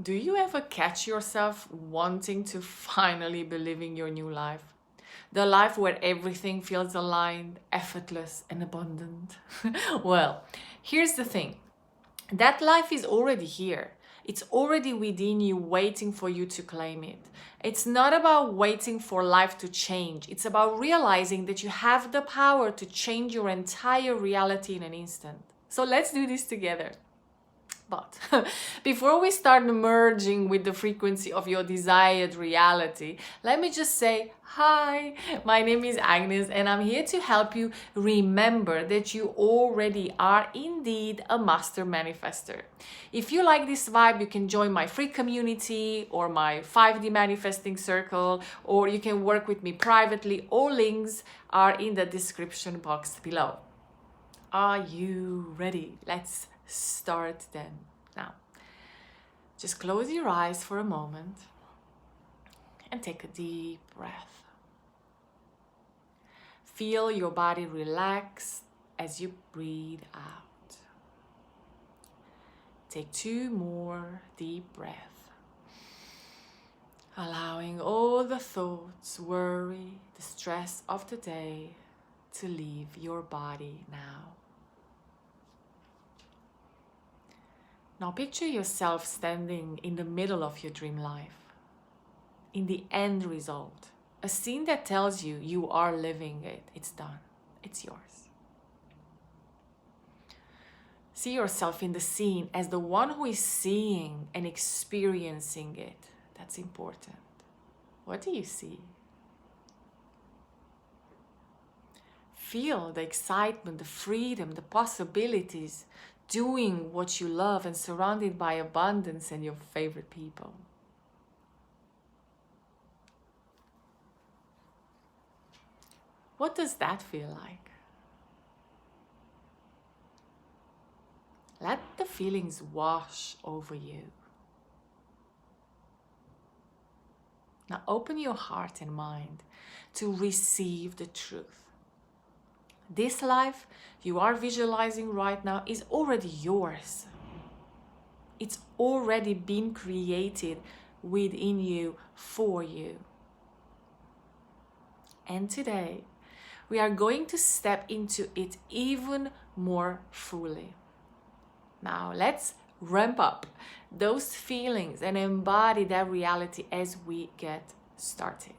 Do you ever catch yourself wanting to finally be living your new life? The life where everything feels aligned, effortless, and abundant? Well, here's the thing. That life is already here. It's already within you, waiting for you to claim it. It's not about waiting for life to change. It's about realizing that you have the power to change your entire reality in an instant. So let's do this together. But before we start merging with the frequency of your desired reality, let me just say hi. My name is Agnes, and I'm here to help you remember that you already are indeed a master manifester. If you like this vibe, you can join my free community or my 5D manifesting circle, or you can work with me privately. All links are in the description box below. Are you ready? Let's start then. Now, just close your eyes for a moment and take a deep breath. Feel your body relax as you breathe out. Take 2 more deep breaths, allowing all the thoughts, worry, the stress of the day to leave your body now. Now picture yourself standing in the middle of your dream life, in the end result, a scene that tells you you are living it, it's done, it's yours. See yourself in the scene as the one who is seeing and experiencing it. That's important. What do you see? Feel the excitement, the freedom, the possibilities, doing what you love and surrounded by abundance and your favorite people. What does that feel like? Let the feelings wash over you. Now open your heart and mind to receive the truth. This life you are visualizing right now is already yours. It's already been created within you, for you. And today, we are going to step into it even more fully. Now, let's ramp up those feelings and embody that reality as we get started.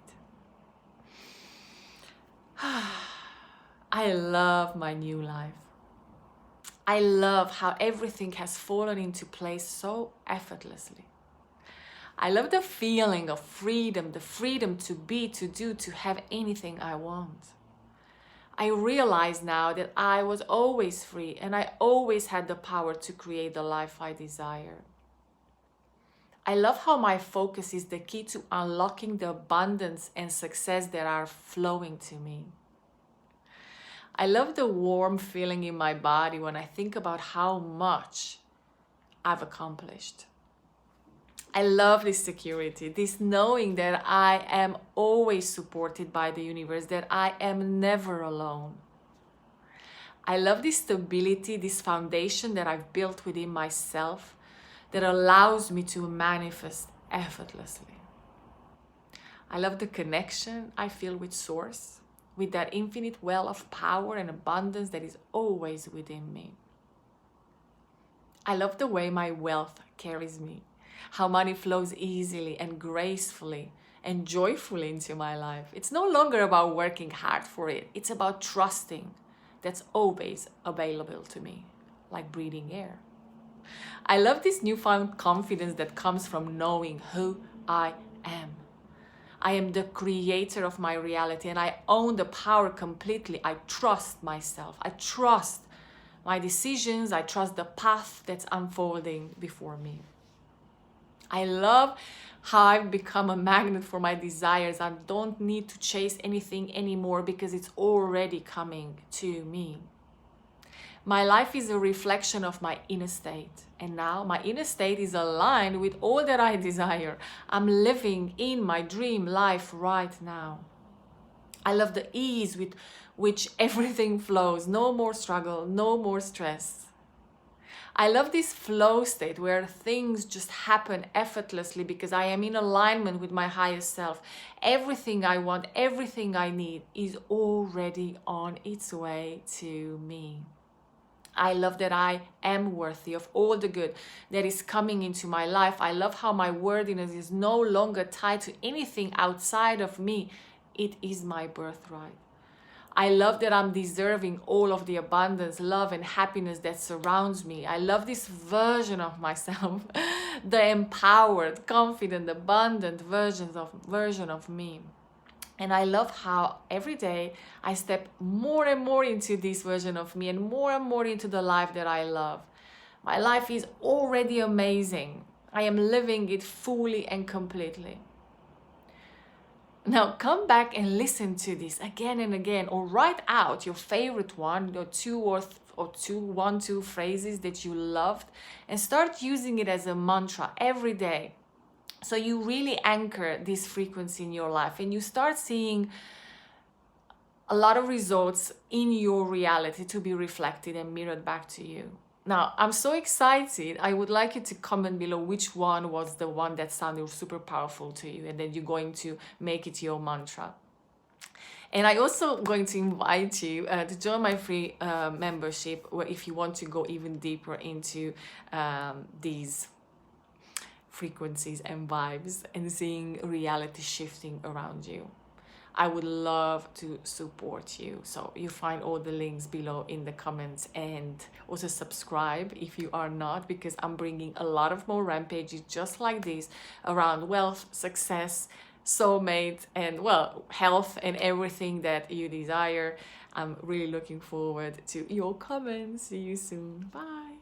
I love my new life. I love how everything has fallen into place so effortlessly. I love the feeling of freedom, the freedom to be, to do, to have anything I want. I realize now that I was always free and I always had the power to create the life I desire. I love how my focus is the key to unlocking the abundance and success that are flowing to me. I love the warm feeling in my body when I think about how much I've accomplished. I love this security, this knowing that I am always supported by the universe, that I am never alone. I love this stability, this foundation that I've built within myself that allows me to manifest effortlessly. I love the connection I feel with Source, with that infinite well of power and abundance that is always within me. I love the way my wealth carries me, how money flows easily and gracefully and joyfully into my life. It's no longer about working hard for it. It's about trusting that's always available to me, like breathing air. I love this newfound confidence that comes from knowing who I am. I am the creator of my reality and I own the power completely. I trust myself. I trust my decisions. I trust the path that's unfolding before me. I love how I've become a magnet for my desires. I don't need to chase anything anymore because it's already coming to me. My life is a reflection of my inner state. And now my inner state is aligned with all that I desire. I'm living in my dream life right now. I love the ease with which everything flows. No more struggle, no more stress. I love this flow state where things just happen effortlessly because I am in alignment with my higher self. Everything I want, everything I need is already on its way to me. I love that I am worthy of all the good that is coming into my life. I love how my worthiness is no longer tied to anything outside of me. It is my birthright. I love that I'm deserving all of the abundance, love, and happiness that surrounds me. I love this version of myself, the empowered, confident, abundant version of me. And I love how every day I step more and more into this version of me and more into the life that I love. My life is already amazing. I am living it fully and completely. Now come back and listen to this again and again, or write out your favorite one, or two phrases that you loved, and start using it as a mantra every day. So you really anchor this frequency in your life and you start seeing a lot of results in your reality to be reflected and mirrored back to you. Now, I'm so excited. I would like you to comment below which one was the one that sounded super powerful to you and then you're going to make it your mantra. And I also going to invite you to join my free membership, where if you want to go even deeper into these frequencies and vibes and seeing reality shifting around you. I would love to support you. So you find all the links below in the comments, and also subscribe if you are not, because I'm bringing a lot of more rampages just like this around wealth, success, soulmate, and well, health and everything that you desire. I'm really looking forward to your comments. See you soon. Bye.